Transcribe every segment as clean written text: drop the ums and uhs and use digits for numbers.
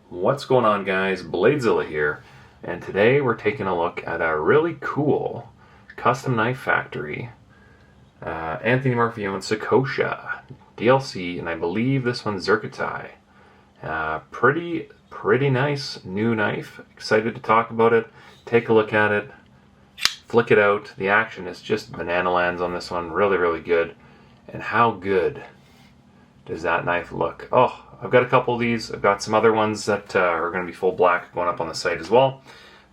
What's going on, guys? BladeZilla here, and today we're taking a look at a really cool custom knife factory, Anthony Murphy owned Sokosha DLC, and I believe this one's Zircotai. Pretty nice new knife. Excited to talk about it. Take a look at it. Flick it out. The action is just banana lands on this one. Really good. And how good does that knife look? Oh, I've got a couple of these. I've got some other ones that are going to be full black going up on the site as well.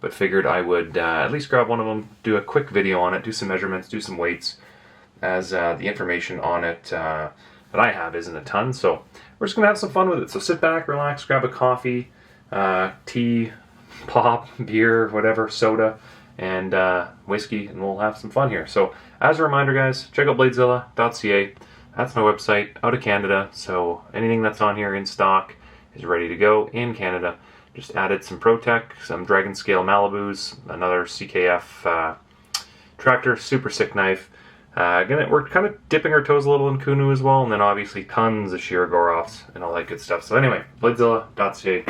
But figured I would at least grab one of them, do a quick video on it, do some measurements, do some weights, as the information on it that I have isn't a ton. So we're just going to have some fun with it. So sit back, relax, grab a coffee, tea, pop, beer, whatever, soda, and whiskey, and we'll have some fun here. So as a reminder, guys, check out BladeZilla.ca. That's my website out of Canada, so anything that's on here in stock is ready to go in Canada. Just added some ProTech, some Dragon Scale Malibus, another CKF tractor, super sick knife. We're kind of dipping our toes a little in Kunu as well, and then obviously tons of Shirogorofs and all that good stuff. So anyway, BladeZilla.ca.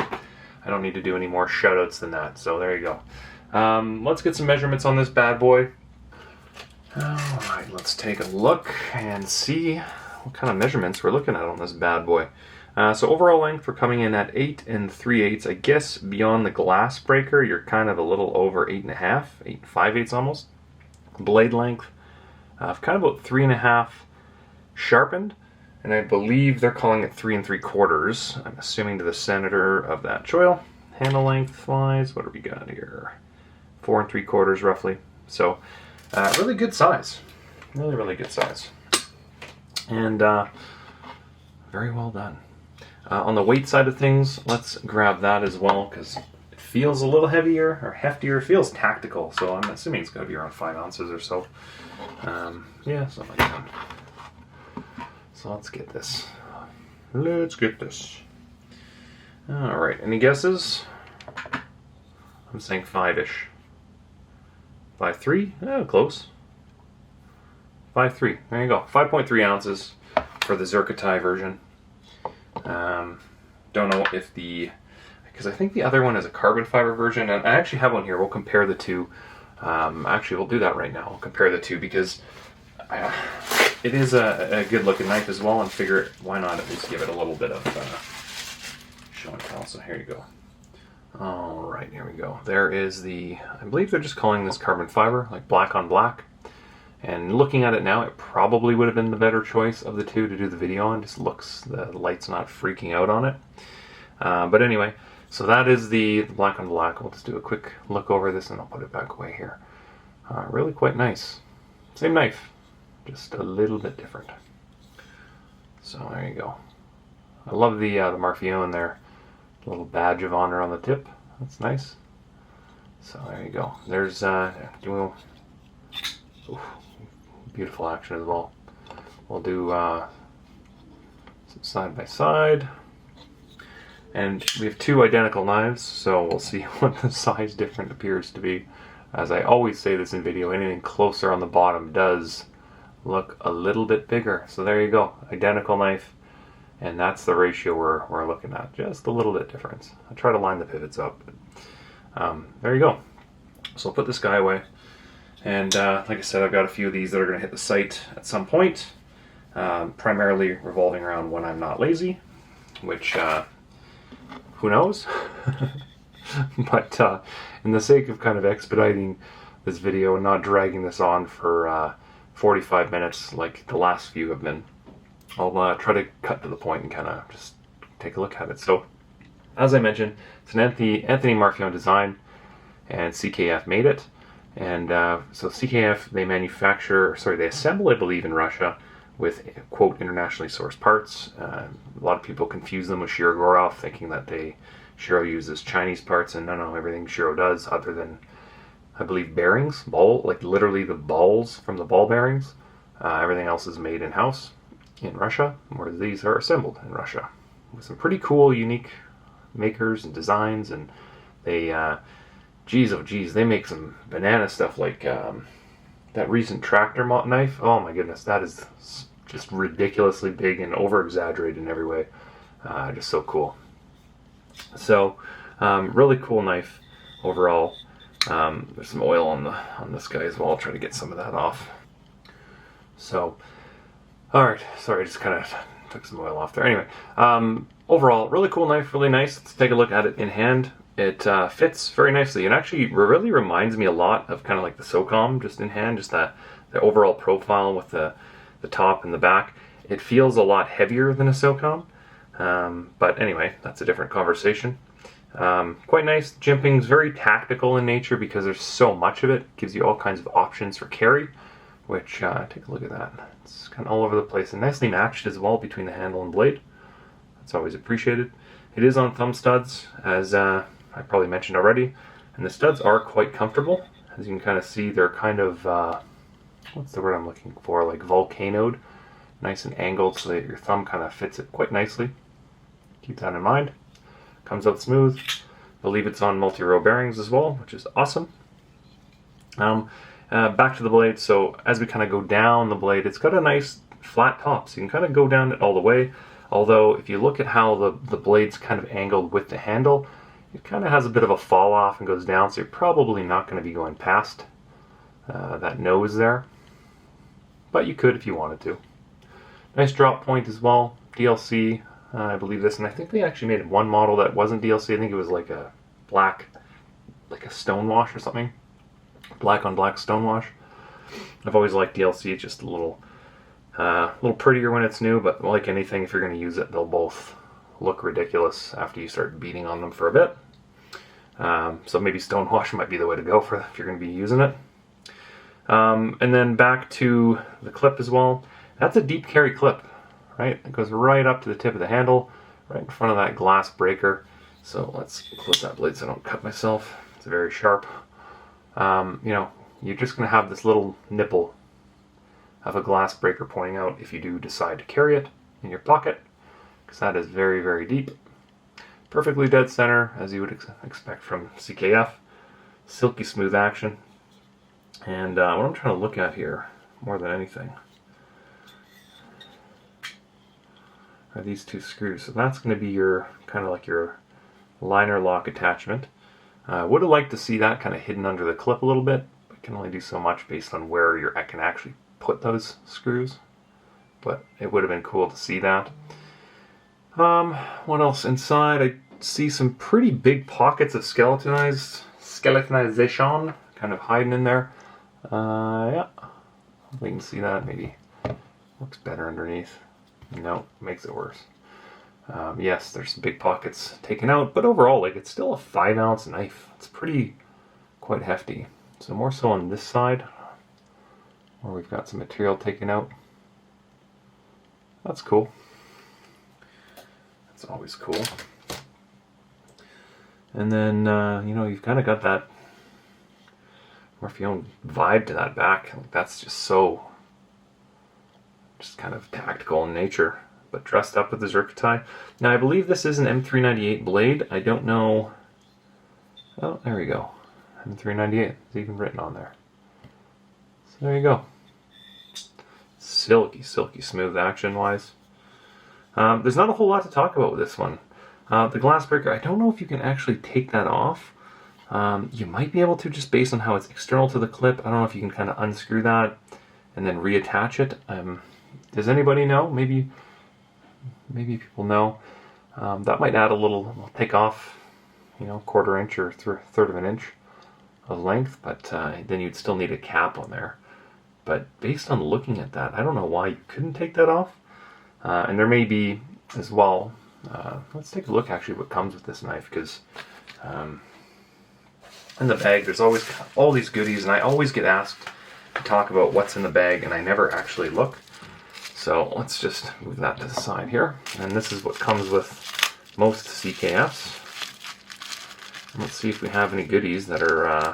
I don't need to do any more shoutouts than that, so there you go. Let's get some measurements on this bad boy. Alright, let's take a look and see what kind of measurements we're looking at on this bad boy. So overall length, we're coming in at 8 3/8. I guess beyond the glass breaker, you're kind of a little over 8.5, 8 5/8 almost. Blade length, kind of about 3.5 sharpened, and I believe they're calling it 3 3/4. I'm assuming to the center of that choil. Handle length wise, what do we got here? 4 3/4 roughly. So really good size, really good size, and very well done. On the weight side of things, let's grab that as well, because it feels a little heavier or heftier. It feels tactical, so I'm assuming it's got to be around 5 ounces or so. Yeah, something like that. So let's get this. All right, any guesses? I'm saying 5-ish. 5.3? Oh, close. 5.3. There you go. 5.3 ounces for the Zircotai version. Don't know if because I think the other one is a carbon fiber version, and I actually have one here. We'll compare the two. Actually, we'll do that right now. We'll compare the two because it is a good looking knife as well, and figure why not at least give it a little bit of show and tell. So here you go. Alright, here we go. There is I believe they're just calling this carbon fiber, like black on black. And looking at it now, it probably would have been the better choice of the two to do the video on. Just looks, the light's not freaking out on it. But anyway, so that is the black on black. We'll just do a quick look over this and I'll put it back away here. Really quite nice. Same knife, just a little bit different. So there you go. I love the Murphy in there. Little badge of honor on the tip. That's nice. So there you go. There's beautiful action as well. We'll do some side by side. And we have two identical knives, so we'll see what the size difference appears to be. As I always say this in video, anything closer on the bottom does look a little bit bigger. So there you go. Identical knife. And that's the ratio we're looking at, just a little bit difference. I try to line the pivots up. But, there you go. So I'll put this guy away. And like I said, I've got a few of these that are going to hit the site at some point. Primarily revolving around when I'm not lazy, which who knows? But in the sake of kind of expediting this video and not dragging this on for 45 minutes like the last few have been, I'll try to cut to the point and kind of just take a look at it. So, as I mentioned, it's an Anthony Murphy design, and CKF made it. And so CKF, they assemble, I believe, in Russia with, quote, internationally sourced parts. A lot of people confuse them with Shirogorov, thinking that Shiro uses Chinese parts, and no, everything Shiro does, other than, I believe, bearings, like literally the balls from the ball bearings. Everything else is made in-house in Russia, where these are assembled in Russia with some pretty cool, unique makers and designs. And they, geez, they make some banana stuff like that recent tractor knife. Oh my goodness, that is just ridiculously big and over-exaggerated in every way. Just so cool. So really cool knife overall. There's some oil on this guy as well. I'll try to get some of that off. So, alright, sorry, I just kind of took some oil off there. Anyway, overall, really cool knife, really nice. Let's take a look at it in hand. It fits very nicely, and actually really reminds me a lot of kind of like the SOCOM, just in hand, just the overall profile with the top and the back. It feels a lot heavier than a SOCOM, but anyway, that's a different conversation. Quite nice. Jimping's very tactical in nature because there's so much of it. It gives you all kinds of options for carry, which, take a look at that. It's kind of all over the place and nicely matched as well between the handle and blade. That's always appreciated. It is on thumb studs, as I probably mentioned already, and the studs are quite comfortable. As you can kind of see, they're kind of, what's the word I'm looking for, like volcanoed, nice and angled so that your thumb kind of fits it quite nicely. Keep that in mind. Comes out smooth. I believe it's on multi-row bearings as well, which is awesome. Back to the blade. So as we kind of go down the blade, it's got a nice flat top, so you can kind of go down it all the way. Although if you look at how the blade's kind of angled with the handle, it kind of has a bit of a fall off and goes down, so you're probably not going to be going past that nose there. But you could if you wanted to. Nice drop point as well. DLC, I believe this, and I think they actually made one model that wasn't DLC. I think it was like a black, like a stonewash or something. Black on black stonewash. I've always liked DLC. It's just a little prettier when it's new, but like anything, if you're going to use it, they'll both look ridiculous after you start beating on them for a bit. So maybe stonewash might be the way to go for if you're going to be using it. And then back to the clip as well. That's a deep carry clip, right? It goes right up to the tip of the handle, right in front of that glass breaker. So let's close that blade so I don't cut myself. It's very sharp. You know, you're just going to have this little nipple of a glass breaker pointing out if you do decide to carry it in your pocket, because that is very, very deep. Perfectly dead center, as you would expect from CKF. Silky smooth action. And what I'm trying to look at here, more than anything, are these two screws. So that's going to be your, kind of like your liner lock attachment. Would have liked to see that kind of hidden under the clip a little bit, but can only do so much based on where I can actually put those screws. But it would have been cool to see that. What else inside? I see some pretty big pockets of skeletonization kind of hiding in there. Yeah, we can see that. Maybe looks better underneath. No, makes it worse. Yes, there's some big pockets taken out, but overall, like, it's still a 5-ounce knife. It's quite hefty. So more so on this side, where we've got some material taken out. That's cool. That's always cool. And then, you know, you've kind of got that Morpheone vibe to that back. Like, that's just kind of tactical in nature, but dressed up with the zircotie. Now, I believe this is an M398 blade. I don't know. Oh, there we go. M398. It's even written on there. So there you go. Silky, silky smooth action-wise. There's not a whole lot to talk about with this one. The glass breaker, I don't know if you can actually take that off. You might be able to, just based on how it's external to the clip. I don't know if you can kind of unscrew that and then reattach it. Does anybody know? Maybe people know. That might add a little, take off, you know, 1/4 inch or 1/3 of an inch of length, but then you'd still need a cap on there. But based on looking at that, I don't know why you couldn't take that off. And there may be as well. Let's take a look actually what comes with this knife, because in the bag there's always all these goodies, and I always get asked to talk about what's in the bag, and I never actually look. So let's just move that to the side here. And this is what comes with most CKFs. And let's see if we have any goodies that are...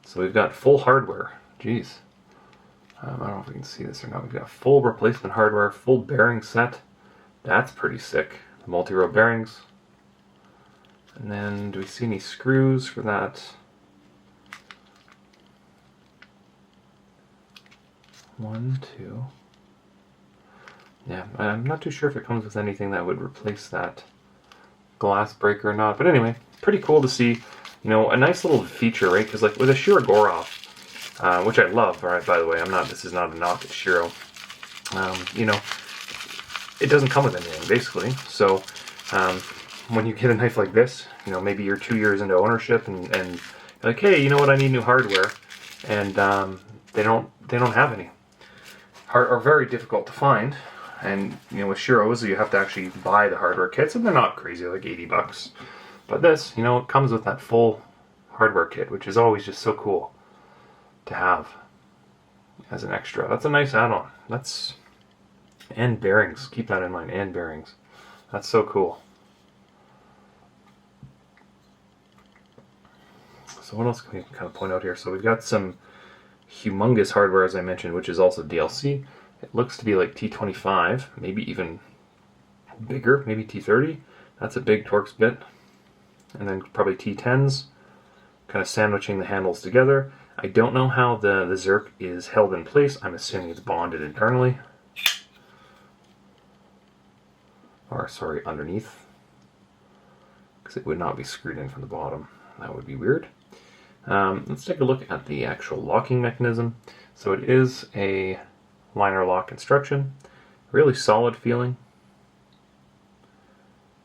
So we've got full hardware. Jeez. I don't know if we can see this or not. We've got full replacement hardware, full bearing set. That's pretty sick. Multi-row bearings. And then, do we see any screws for that? 1, 2, Yeah, I'm not too sure if it comes with anything that would replace that glass breaker or not. But anyway, pretty cool to see, you know, a nice little feature, right? Because like with a Shirogorov, which I love, all right, by the way, this is not a knock at Shiro. You know, it doesn't come with anything, basically. So when you get a knife like this, you know, maybe you're 2 years into ownership and you're like, hey, you know what, I need new hardware. And they don't have any. Are very difficult to find. And, you know, with Shiros, you have to actually buy the hardware kits, and they're not crazy, like $80. But this, you know, it comes with that full hardware kit, which is always just so cool to have as an extra. That's a nice add-on. And bearings. Keep that in mind, and bearings. That's so cool. So what else can we kind of point out here? So we've got some humongous hardware, as I mentioned, which is also DLC. It looks to be like T25, maybe even bigger, maybe T30. That's a big Torx bit. And then probably T10s, kind of sandwiching the handles together. I don't know how the Zerk is held in place. I'm assuming it's bonded internally. Or, sorry, underneath. Because it would not be screwed in from the bottom. That would be weird. Let's take a look at the actual locking mechanism. So it is a liner lock construction. Really solid feeling.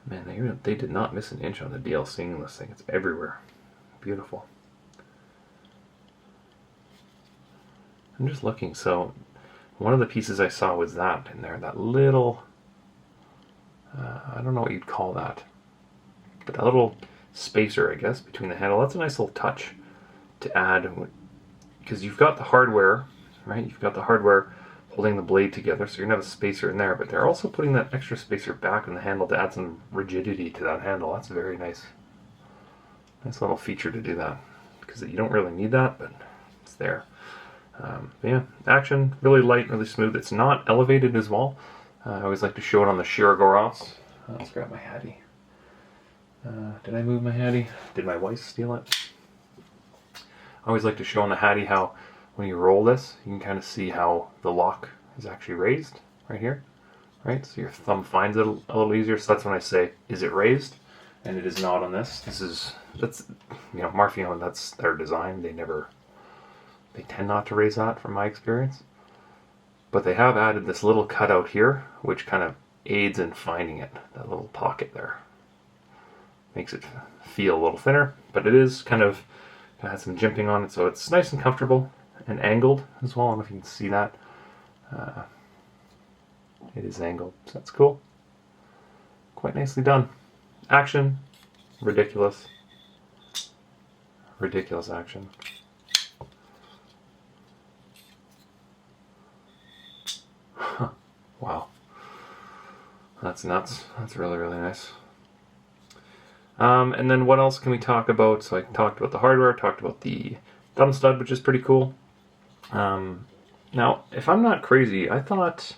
Man, they did not miss an inch on the DLC in this thing. It's everywhere. Beautiful. I'm just looking. So one of the pieces I saw was that in there. That little, I don't know what you'd call that. But that little spacer, I guess, between the handle. That's a nice little touch to add. Because you've got the hardware, right? You've got the hardware holding the blade together, so you're going to have a spacer in there, but they're also putting that extra spacer back in the handle to add some rigidity to that handle. That's very nice. Nice little feature to do that, because you don't really need that, but it's there. But yeah, action, really light, really smooth. It's not elevated as well. I always like to show it on the Shirogorovs. Let's grab my Hattie. Did I move my Hattie? Did my wife steal it? I always like to show on the Hattie how when you roll this, you can kind of see how the lock is actually raised right here, right? So your thumb finds it a little easier. So that's when I say, is it raised? And it is not on this. That's you know, Marfion, that's their design. They tend not to raise that from my experience. But they have added this little cutout here, which kind of aids in finding it, that little pocket there. Makes it feel a little thinner, but it is kind of has some jimping on it, so it's nice and comfortable. And angled as well. I don't know if you can see that. It is angled, so that's cool. Quite nicely done. Action, ridiculous. Ridiculous action. Wow. That's nuts. That's really, really nice. And then what else can we talk about? So I talked about the hardware, talked about the thumb stud, which is pretty cool. Now, if I'm not crazy, I thought,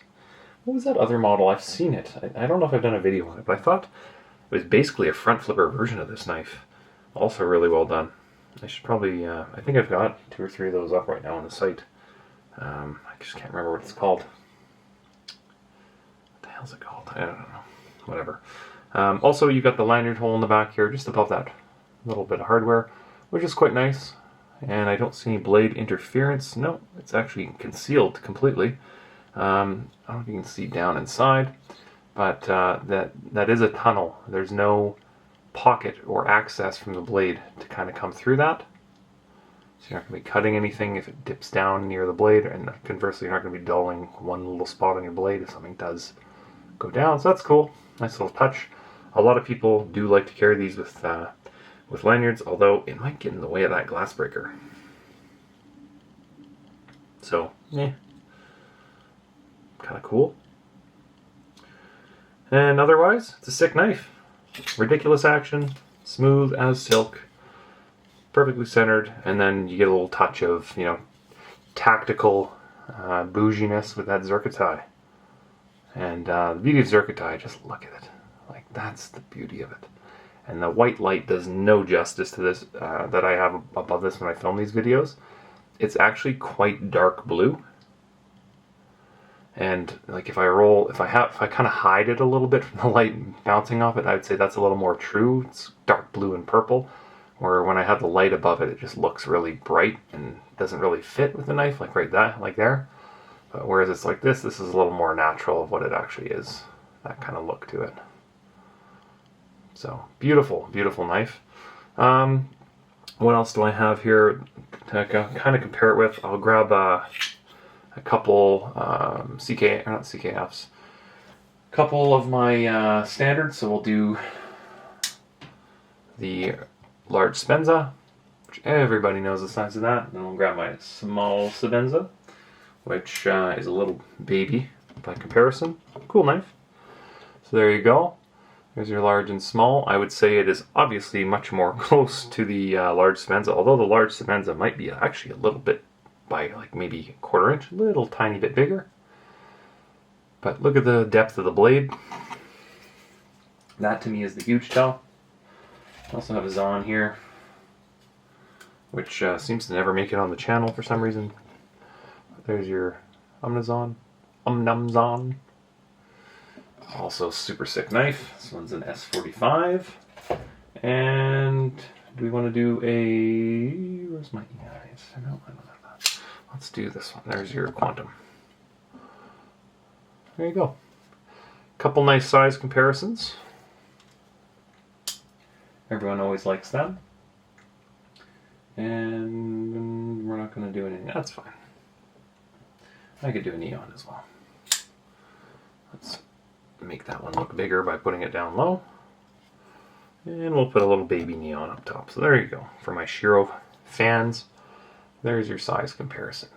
what was that other model? I've seen it. I don't know if I've done a video on it, but I thought it was basically a front flipper version of this knife. Also really well done. I should probably, I think I've got 2 or 3 of those up right now on the site. I just can't remember what it's called. What the hell's it called? I don't know. Whatever. Also, you've got the lanyard hole in the back here, just above that little bit of hardware, which is quite nice. And I don't see any blade interference. No, it's actually concealed completely. I don't know if you can see down inside, but that is a tunnel. There's no pocket or access from the blade to kind of come through that. So you're not going to be cutting anything if it dips down near the blade, and conversely, you're not going to be dulling one little spot on your blade if something does go down. So that's cool. Nice little touch. A lot of people do like to carry these with lanyards, although it might get in the way of that glass breaker. So, yeah, kind of cool. And otherwise, it's a sick knife. Ridiculous action, smooth as silk, perfectly centered, and then you get a little touch of, you know, tactical bouginess with that Zerkatai. And the beauty of Zerkatai, just look at it. Like, that's the beauty of it. And the white light does no justice to this that I have above this when I film these videos. It's actually quite dark blue. And like if I kind of hide it a little bit from the light bouncing off it, I would say that's a little more true. It's dark blue and purple. Where when I have the light above it, it just looks really bright and doesn't really fit with the knife, like like there. But whereas it's like this is a little more natural of what it actually is. That kind of look to it. So beautiful, beautiful knife. What else do I have here to kind of compare it with? I'll grab a couple not CKFs. A couple of my standards. So we'll do the large Spenza, which everybody knows the size of that. Then we'll grab my small Spenza, which is a little baby by comparison. Cool knife. So there you go. There's your large and small. I would say it is obviously much more close to the large Spenza, although the large Spenza might be actually a little bit by like maybe a quarter inch, a little tiny bit bigger. But look at the depth of the blade. That to me is the huge tell. I also have a Zon here, which seems to never make it on the channel for some reason. There's your Omnizon. Also super sick knife. This one's an S45. And do we want to do a... Where's my EIs? No, I don't have that. Let's do this one. There's your Quantum. There you go. Couple nice size comparisons. Everyone always likes them. And we're not going to do anything. That's fine. I could do a neon as well. Let's make that one look bigger by putting it down low. And we'll put a little baby neon up top. So there you go. For my Shiro fans, there's your size comparison.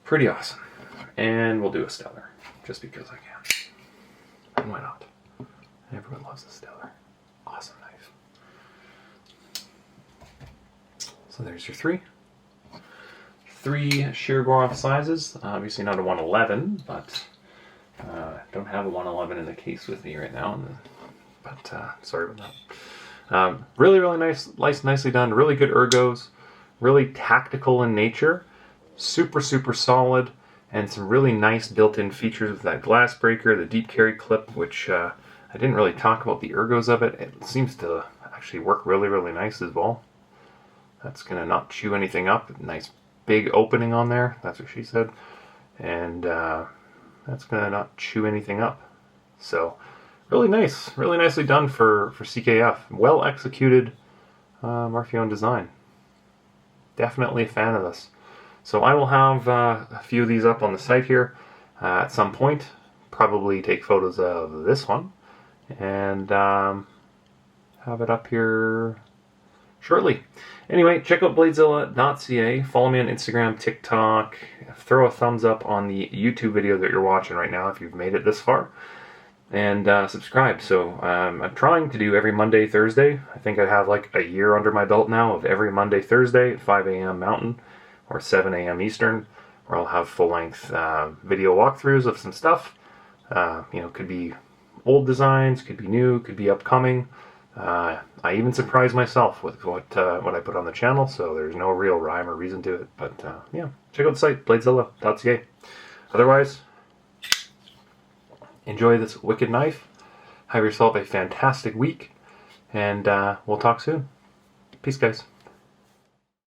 Pretty awesome. And we'll do a stellar, just because I can. And why not? Everyone loves a stellar. Awesome knife. So there's your three. Three Shirogorov sizes. Obviously not a 111, but don't have a 111 in the case with me right now. But sorry about that. Really, really nice, nicely done. Really good ergos. Really tactical in nature. Super, super solid. And some really nice built-in features with that glass breaker, the deep carry clip, which I didn't really talk about the ergos of it. It seems to actually work really, really nice as well. That's going to not chew anything up. Nice big opening on there. That's what she said. And that's going to not chew anything up. So really nice. Really nicely done for CKF. Well executed Marfion design. Definitely a fan of this. So I will have a few of these up on the site here at some point. Probably take photos of this one. And have it up here shortly. Anyway, check out BladeZilla.ca. Follow me on Instagram, TikTok. Throw a thumbs up on the YouTube video that you're watching right now if you've made it this far. And subscribe. So I'm trying to do every Monday, Thursday. I think I have like a year under my belt now of every Monday, Thursday at 5 a.m. Mountain or 7 a.m. Eastern, where I'll have full-length video walkthroughs of some stuff. Could be old designs, could be new, could be upcoming. I even surprise myself with what I put on the channel, so there's no real rhyme or reason to it. But yeah, check out the site, BladeZilla.ca. Otherwise, enjoy this wicked knife. Have yourself a fantastic week, and we'll talk soon. Peace, guys.